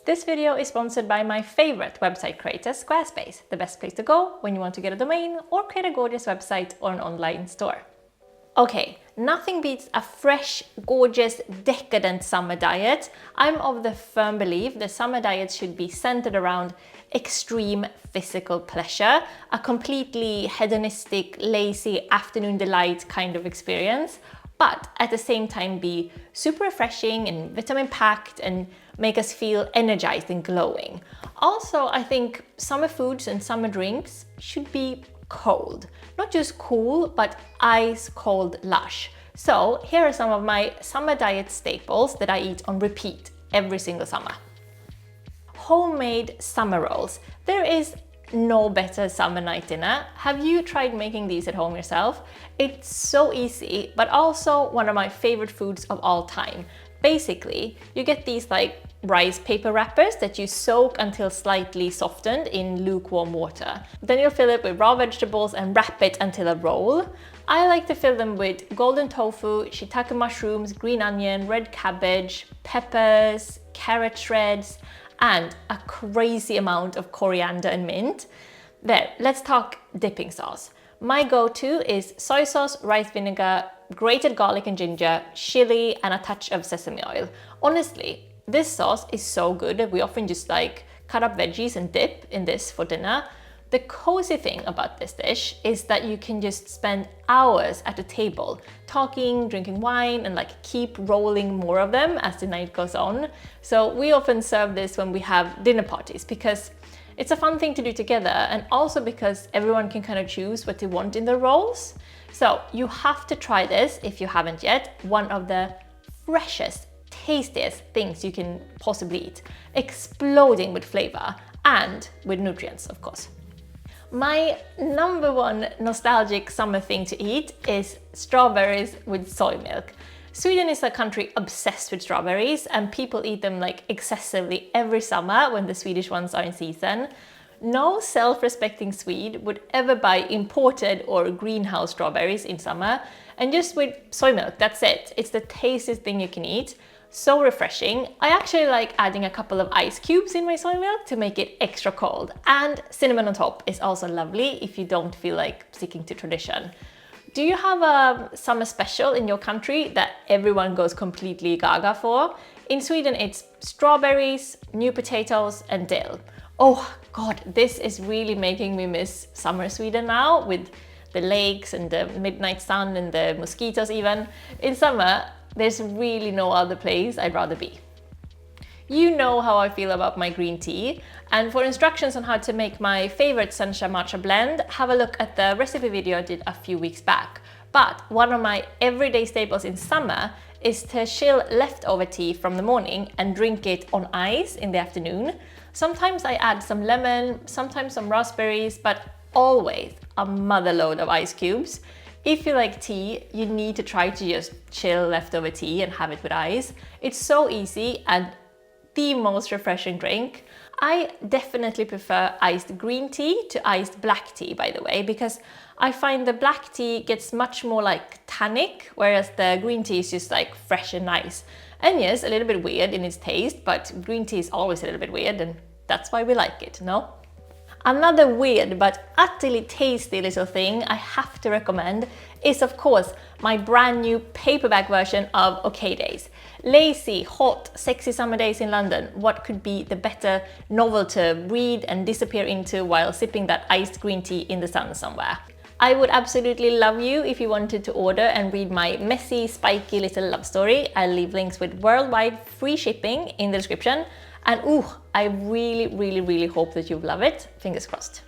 This video is sponsored by my favorite website creator, Squarespace, the best place to go when you want to get a domain or create a gorgeous website or an online store. Okay, nothing beats a fresh, gorgeous, decadent summer diet. I'm of the firm belief that summer diets should be centered around extreme physical pleasure, a completely hedonistic, lazy afternoon delight kind of experience, but at the same time be super refreshing and vitamin-packed and make us feel energized and glowing. Also, I think summer foods and summer drinks should be cold. Not just cool, but ice cold lush. So here are some of my summer diet staples that I eat on repeat every single summer. Homemade summer rolls. There is no better summer night dinner. Have you tried making these at home yourself? It's so easy, but also one of my favorite foods of all time. Basically, you get these like rice paper wrappers that you soak until slightly softened in lukewarm water. Then you'll fill it with raw vegetables and wrap it until a roll. I like to fill them with golden tofu, shiitake mushrooms, green onion, red cabbage, peppers, carrot shreds, and a crazy amount of coriander and mint. There, let's talk dipping sauce. My go-to is soy sauce, rice vinegar, grated garlic and ginger, chili, and a touch of sesame oil. Honestly, this sauce is so good that we often just like cut up veggies and dip in this for dinner. The cozy thing about this dish is that you can just spend hours at the table talking, drinking wine, and like keep rolling more of them as the night goes on. So we often serve this when we have dinner parties because it's a fun thing to do together, and also because everyone can kind of choose what they want in their rolls. So you have to try this if you haven't yet. One of the freshest, tastiest things you can possibly eat, exploding with flavor and with nutrients, of course. My number one nostalgic summer thing to eat is strawberries with soy milk. Sweden is a country obsessed with strawberries, and people eat them like excessively every summer when the Swedish ones are in season. No self-respecting Swede would ever buy imported or greenhouse strawberries in summer, and just with soy milk, that's it. It's the tastiest thing you can eat. So refreshing. I actually like adding a couple of ice cubes in my soy milk to make it extra cold. And cinnamon on top is also lovely if you don't feel like sticking to tradition. Do you have a summer special in your country that everyone goes completely gaga for? In Sweden, it's strawberries, new potatoes, and dill. Oh God, this is really making me miss summer Sweden now, with the lakes and the midnight sun and the mosquitoes even. In summer, there's really no other place I'd rather be. You know how I feel about my green tea, and for instructions on how to make my favorite sencha matcha blend, have a look at the recipe video I did a few weeks back. But one of my everyday staples in summer is to chill leftover tea from the morning and drink it on ice in the afternoon. Sometimes I add some lemon, sometimes some raspberries, but always a mother load of ice cubes. If you like tea, you need to try to just chill leftover tea and have it with ice. It's so easy and the most refreshing drink. I definitely prefer iced green tea to iced black tea, by the way, because I find the black tea gets much more like tannic, whereas the green tea is just like fresh and nice. And yes, a little bit weird in its taste, but green tea is always a little bit weird, and that's why we like it, no? Another weird but utterly tasty little thing I have to recommend is, of course, my brand new paperback version of OK Days. Lazy, hot, sexy summer days in London. What could be the better novel to read and disappear into while sipping that iced green tea in the sun somewhere? I would absolutely love you if you wanted to order and read my messy, spiky little love story. I'll leave links with worldwide free shipping in the description. And ooh, I really hope that you love it. Fingers crossed.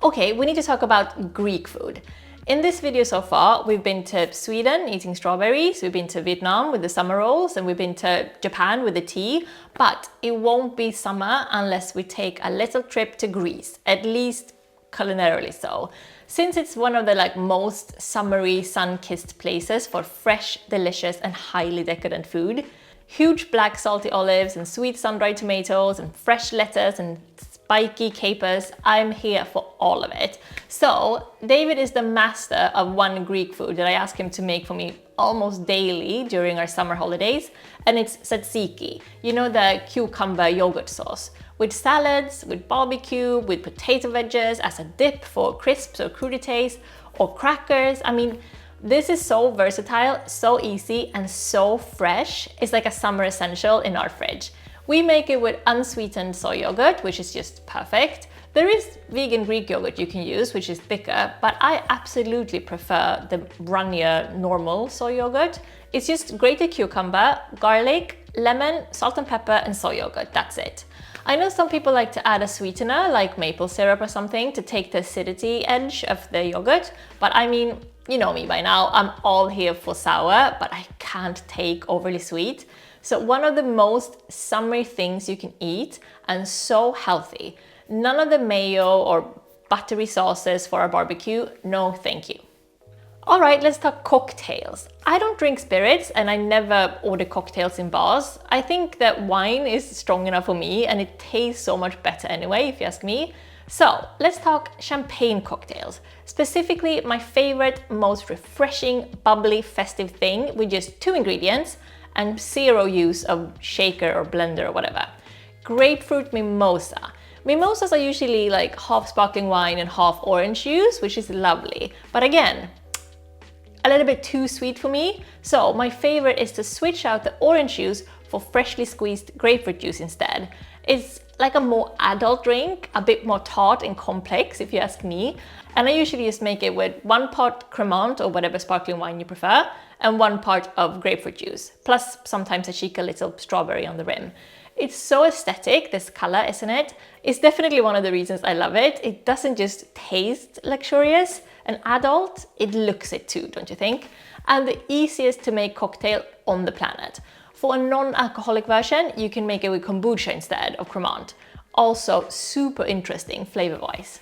Okay, we need to talk about Greek food. In this video so far, we've been to Sweden eating strawberries, we've been to Vietnam with the summer rolls, and we've been to Japan with the tea, but it won't be summer unless we take a little trip to Greece, at least culinarily so. Since it's one of the most summery, sun-kissed places for fresh, delicious, and highly decadent food. Huge black salty olives and sweet sun-dried tomatoes and fresh lettuce and spiky capers. I'm here for all of it. So David is the master of one Greek food that I ask him to make for me almost daily during our summer holidays, and it's tzatziki. You know, the cucumber yogurt sauce. With salads, with barbecue, with potato wedges as a dip for crisps or crudités, or crackers. I mean, this is so versatile, so easy, and so fresh. It's like a summer essential in our fridge. We make it with unsweetened soy yogurt, which is just perfect. There is vegan Greek yogurt you can use, which is thicker, but I absolutely prefer the runnier normal soy yogurt. It's just grated cucumber, garlic, lemon, salt and pepper, and soy yogurt. That's it. I know some people like to add a sweetener like maple syrup or something to take the acidity edge of the yogurt, but I mean, you know me by now, I'm all here for sour, but I can't take overly sweet. So one of the most summery things you can eat, and so healthy. None of the mayo or buttery sauces for a barbecue, no thank you. All right, let's talk cocktails. I don't drink spirits and I never order cocktails in bars. I think that wine is strong enough for me and it tastes so much better anyway, if you ask me. So let's talk champagne cocktails. Specifically, my favorite, most refreshing, bubbly, festive thing with just 2 ingredients and 0 use of shaker or blender or whatever. Grapefruit mimosa. Mimosas are usually like half sparkling wine and half orange juice, which is lovely. But again, a little bit too sweet for me. So my favorite is to switch out the orange juice for freshly squeezed grapefruit juice instead. It's like a more adult drink, a bit more tart and complex if you ask me. And I usually just make it with 1 part Cremant or whatever sparkling wine you prefer, and 1 part of grapefruit juice, plus sometimes I cheek a little strawberry on the rim. It's so aesthetic, this color, isn't it? It's definitely one of the reasons I love it. It doesn't just taste luxurious and adult, it looks it too, don't you think? And the easiest to make cocktail on the planet. For a non-alcoholic version, you can make it with kombucha instead of Cremant. Also super interesting flavor-wise.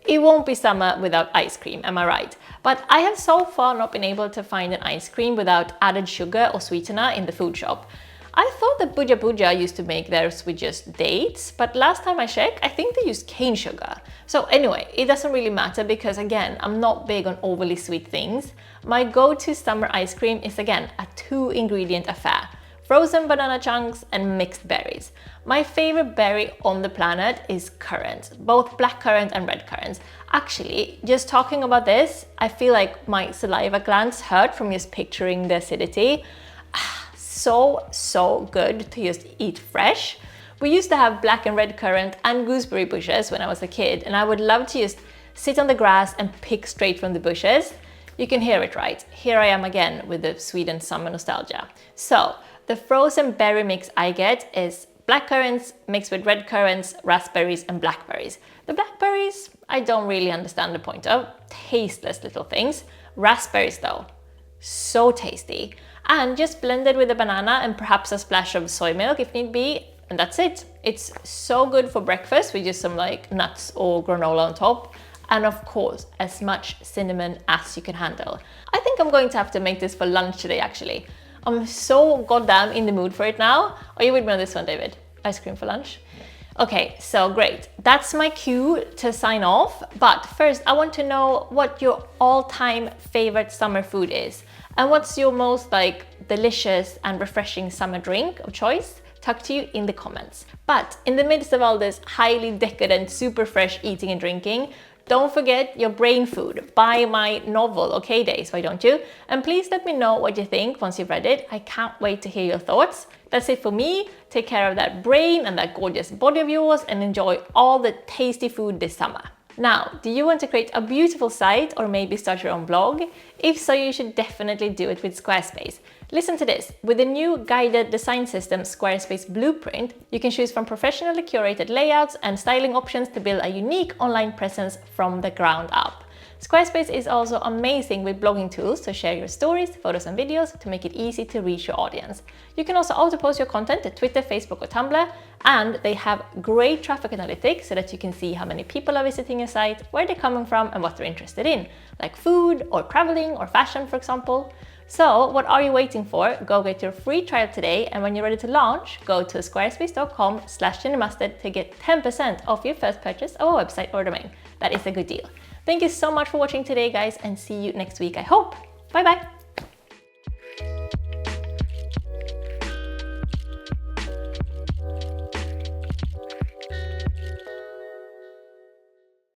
It won't be summer without ice cream, am I right? But I have so far not been able to find an ice cream without added sugar or sweetener in the food shop. I thought that Buja Buja used to make theirs with just dates, but last time I checked, I think they used cane sugar. So anyway, it doesn't really matter because again, I'm not big on overly sweet things. My go-to summer ice cream is again a 2-ingredient affair. Frozen banana chunks and mixed berries. My favorite berry on the planet is currant, both black currant and red currants. Actually, just talking about this, I feel like my saliva glands hurt from just picturing the acidity. So good to just eat fresh. We used to have black and red currant and gooseberry bushes when I was a kid, and I would love to just sit on the grass and pick straight from the bushes. You can hear it, right? Here I am again with the Sweden summer nostalgia. So the frozen berry mix I get is black currants mixed with red currants, raspberries and blackberries. The blackberries, I don't really understand the point of. Tasteless little things. Raspberries though, so tasty. And just blended with a banana and perhaps a splash of soy milk if need be, and that's it. It's so good for breakfast with just some like nuts or granola on top. And of course, as much cinnamon as you can handle. I think I'm going to have to make this for lunch today actually. I'm so goddamn in the mood for it now. Are you with me on this one, David? Ice cream for lunch? Okay, so great. That's my cue to sign off. But first, I want to know what your all-time favorite summer food is. And what's your most like delicious and refreshing summer drink of choice? Talk to you in the comments. But in the midst of all this highly decadent, super fresh eating and drinking, don't forget your brain food. Buy my novel, OK Days, why don't you? And please let me know what you think once you've read it. I can't wait to hear your thoughts. That's it for me. Take care of that brain and that gorgeous body of yours and enjoy all the tasty food this summer. Now, do you want to create a beautiful site or maybe start your own blog? If so, you should definitely do it with Squarespace. Listen to this. With the new guided design system Squarespace Blueprint, you can choose from professionally curated layouts and styling options to build a unique online presence from the ground up. Squarespace is also amazing with blogging tools to share your stories, photos and videos to make it easy to reach your audience. You can also auto-post your content to Twitter, Facebook or Tumblr, and they have great traffic analytics so that you can see how many people are visiting your site, where they're coming from and what they're interested in, like food or traveling or fashion, for example. So what are you waiting for? Go get your free trial today, and when you're ready to launch, go to squarespace.com/jenny_mustard to get 10% off your first purchase of a website or domain. That is a good deal. Thank you so much for watching today, guys, and see you next week, I hope. Bye bye.